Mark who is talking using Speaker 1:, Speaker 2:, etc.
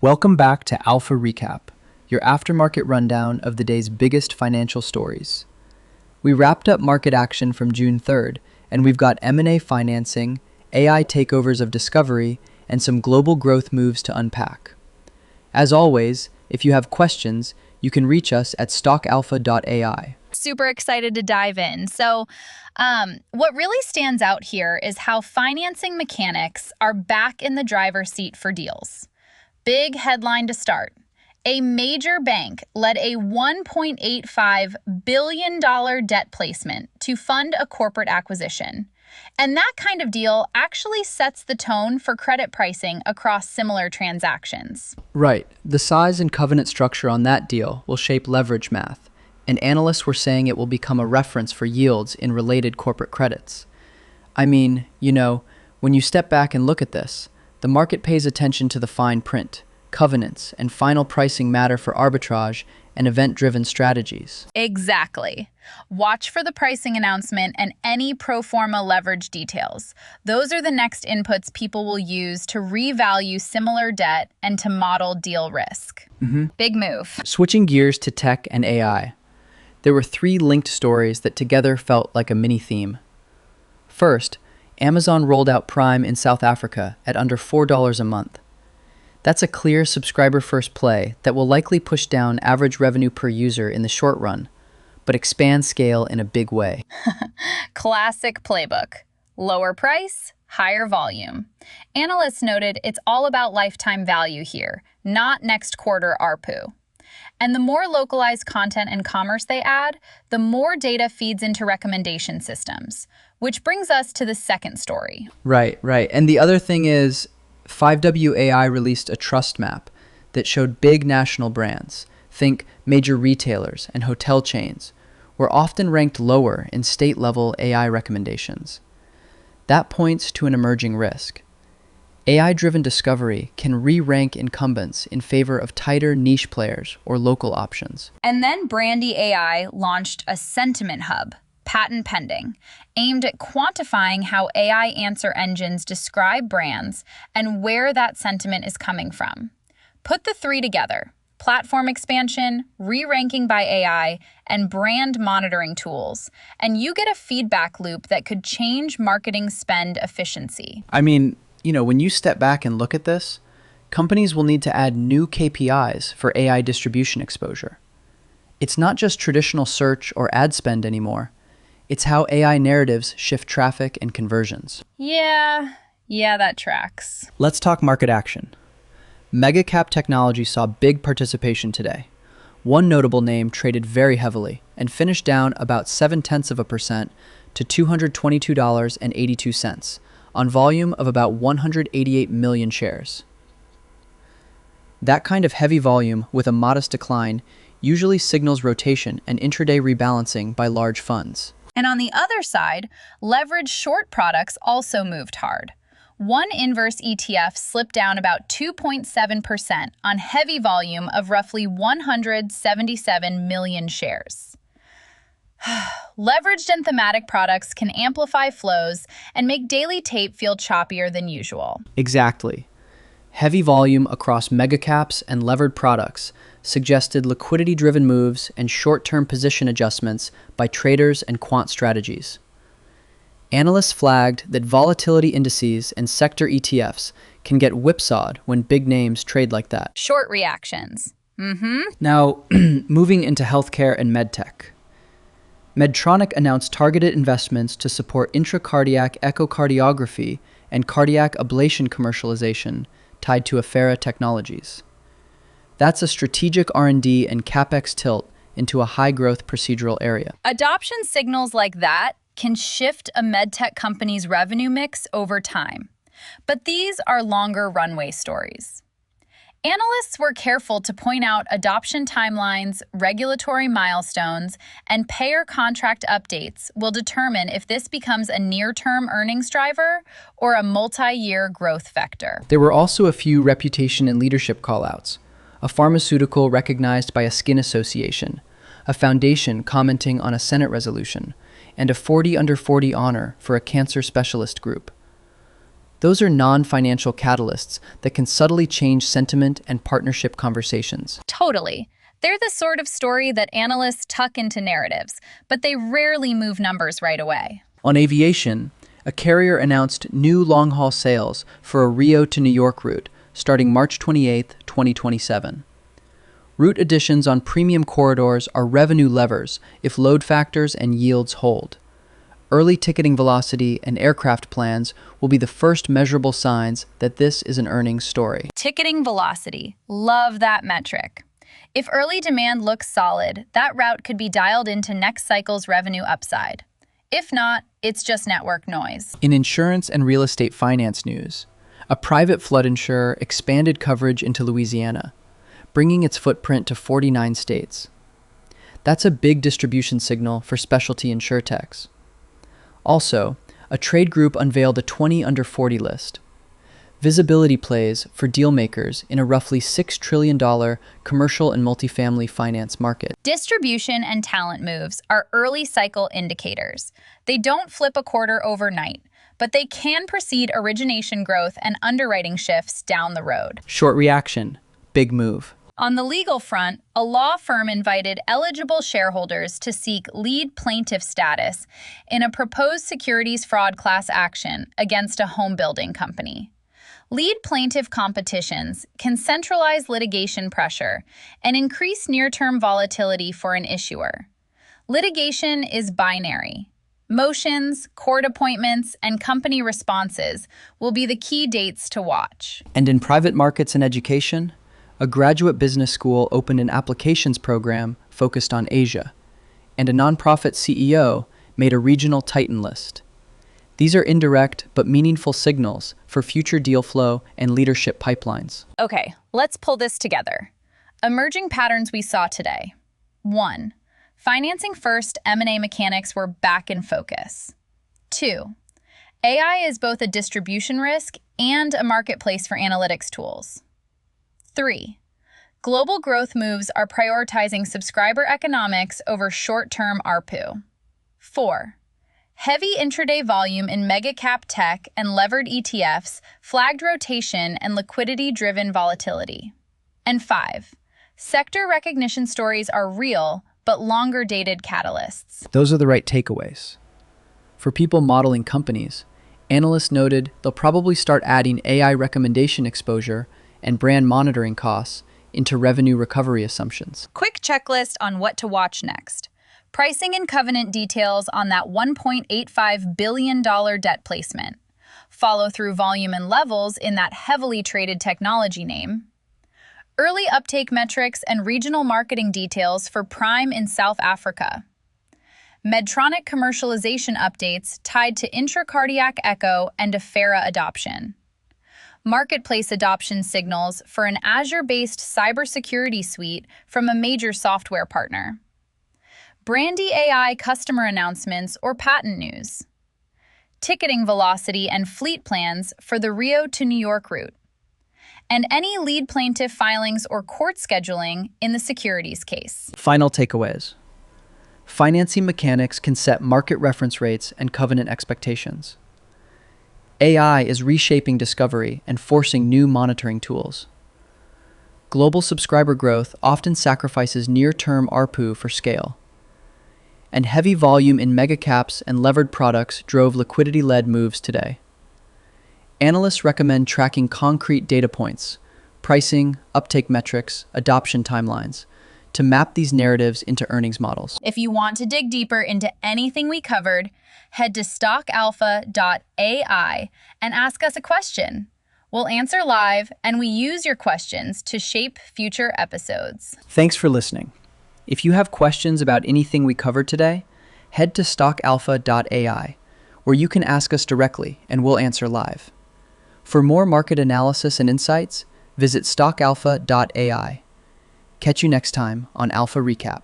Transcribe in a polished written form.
Speaker 1: Welcome back to Alpha Recap, your aftermarket rundown of the day's biggest financial stories. We wrapped up market action from June 3rd, and we've got M&A financing, AI takeovers of Discovery, and some global growth moves to unpack. As always, if you have questions, you can reach us at stockalpha.ai.
Speaker 2: Super excited to dive in. What really stands out here is how financing mechanics are back in the driver's seat for deals. Big headline to start. A major bank led a $1.85 billion debt placement to fund a corporate acquisition. And that kind of deal actually sets the tone for credit pricing across similar transactions.
Speaker 1: Right, the size and covenant structure on that deal will shape leverage math, and analysts were saying it will become a reference for yields in related corporate credits. I mean, when you step back and look at this, the market pays attention to the fine print. Covenants and final pricing matter for arbitrage and event-driven strategies.
Speaker 2: Exactly. Watch for the pricing announcement and any pro forma leverage details. Those are the next inputs people will use to revalue similar debt and to model deal risk. Big move.
Speaker 1: Switching gears to tech and AI, there were three linked stories that together felt like a mini theme. First, Amazon rolled out Prime in South Africa at under $4 a month. That's a clear subscriber-first play that will likely push down average revenue per user in the short run, but expand scale in a big way.
Speaker 2: Classic playbook. Lower price, higher volume. Analysts noted it's all about lifetime value here, not next quarter ARPU. And the more localized content and commerce they add, the more data feeds into recommendation systems, which brings us to the second story.
Speaker 1: Right. And the other thing is, 5WAI released a trust map that showed big national brands, think major retailers and hotel chains, were often ranked lower in state-level AI recommendations. That points to an emerging risk. AI-driven discovery can re-rank incumbents in favor of tighter niche players or local options.
Speaker 2: And then Brandy AI launched a sentiment hub, patent pending, aimed at quantifying how AI answer engines describe brands and where that sentiment is coming from. Put the three together: platform expansion, re-ranking by AI, and brand monitoring tools, and you get a feedback loop that could change marketing spend efficiency.
Speaker 1: I mean, when you step back and look at this, companies will need to add new KPIs for AI distribution exposure. It's not just traditional search or ad spend anymore. It's how AI narratives shift traffic and conversions.
Speaker 2: Yeah, that tracks.
Speaker 1: Let's talk market action. Megacap Technology saw big participation today. One notable name traded very heavily and finished down about 0.7% to $222.82 on volume of about 188 million shares. That kind of heavy volume with a modest decline usually signals rotation and intraday rebalancing by large funds.
Speaker 2: And on the other side, leveraged short products also moved hard. One inverse ETF slipped down about 2.7% on heavy volume of roughly 177 million shares. Leveraged and thematic products can amplify flows and make daily tape feel choppier than usual.
Speaker 1: Exactly. Heavy volume across megacaps and levered products suggested liquidity-driven moves and short-term position adjustments by traders and quant strategies. Analysts flagged that volatility indices and sector ETFs can get whipsawed when big names trade like that.
Speaker 2: Short reactions.
Speaker 1: Now, moving into healthcare and medtech. Medtronic announced targeted investments to support intracardiac echocardiography and cardiac ablation commercialization tied to Affera Technologies. That's a strategic R&D and CapEx tilt into a high-growth procedural area.
Speaker 2: Adoption signals like that can shift a medtech company's revenue mix over time. But these are longer runway stories. Analysts were careful to point out adoption timelines, regulatory milestones, and payer contract updates will determine if this becomes a near-term earnings driver or a multi-year growth vector.
Speaker 1: There were also a few reputation and leadership callouts. A pharmaceutical recognized by a skin association, a foundation commenting on a Senate resolution, and a 40 under 40 honor for a cancer specialist group. Those are non-financial catalysts that can subtly change sentiment and partnership conversations.
Speaker 2: Totally. They're the sort of story that analysts tuck into narratives, but they rarely move numbers right away.
Speaker 1: On aviation, a carrier announced new long-haul sales for a Rio to New York route starting March 28, 2027. Route additions on premium corridors are revenue levers if load factors and yields hold. Early ticketing velocity and aircraft plans will be the first measurable signs that this is an earnings story.
Speaker 2: Ticketing velocity. Love that metric. If early demand looks solid, that route could be dialed into next cycle's revenue upside. If not, it's just network noise.
Speaker 1: In insurance and real estate finance news, a private flood insurer expanded coverage into Louisiana, bringing its footprint to 49 states. That's a big distribution signal for specialty insurtechs. Also, a trade group unveiled a 20 under 40 list. Visibility plays for dealmakers in a roughly $6 trillion commercial and multifamily finance market.
Speaker 2: Distribution and talent moves are early cycle indicators. They don't flip a quarter overnight, but they can precede origination growth and underwriting shifts down the road.
Speaker 1: Short reaction, big move.
Speaker 2: On the legal front, a law firm invited eligible shareholders to seek lead plaintiff status in a proposed securities fraud class action against a home building company. Lead plaintiff competitions can centralize litigation pressure and increase near-term volatility for an issuer. Litigation is binary. Motions, court appointments, and company responses will be the key dates to watch.
Speaker 1: And in private markets and education, a graduate business school opened an applications program focused on Asia, and a nonprofit CEO made a regional Titan list. These are indirect but meaningful signals for future deal flow and leadership pipelines.
Speaker 2: Okay, let's pull this together. Emerging patterns we saw today. 1. Financing first M&A mechanics were back in focus. 2. AI is both a distribution risk and a marketplace for analytics tools. 3. Global growth moves are prioritizing subscriber economics over short-term ARPU. 4. Heavy intraday volume in mega-cap tech and levered ETFs flagged rotation and liquidity-driven volatility. And 5. Sector recognition stories are real, but longer-dated catalysts.
Speaker 1: Those are the right takeaways. For people modeling companies, analysts noted they'll probably start adding AI recommendation exposure and brand monitoring costs into revenue recovery assumptions.
Speaker 2: Quick checklist on what to watch next. Pricing and covenant details on that $1.85 billion debt placement. Follow-through volume and levels in that heavily traded technology name. Early uptake metrics and regional marketing details for Prime in South Africa. Medtronic commercialization updates tied to intracardiac echo and Affera adoption. Marketplace adoption signals for an Azure-based cybersecurity suite from a major software partner. Brandy AI customer announcements or patent news. Ticketing velocity and fleet plans for the Rio to New York route. And any lead plaintiff filings or court scheduling in the securities case.
Speaker 1: Final takeaways. Financing mechanics can set market reference rates and covenant expectations. AI is reshaping discovery and forcing new monitoring tools. Global subscriber growth often sacrifices near-term ARPU for scale. And heavy volume in megacaps and levered products drove liquidity-led moves today. Analysts recommend tracking concrete data points, pricing, uptake metrics, adoption timelines, to map these narratives into earnings models.
Speaker 2: If you want to dig deeper into anything we covered, head to stockalpha.ai and ask us a question. We'll answer live, and we use your questions to shape future episodes.
Speaker 1: Thanks for listening. If you have questions about anything we covered today, head to stockalpha.ai, where you can ask us directly and we'll answer live. For more market analysis and insights, visit stockalpha.ai. Catch you next time on Alpha Recap.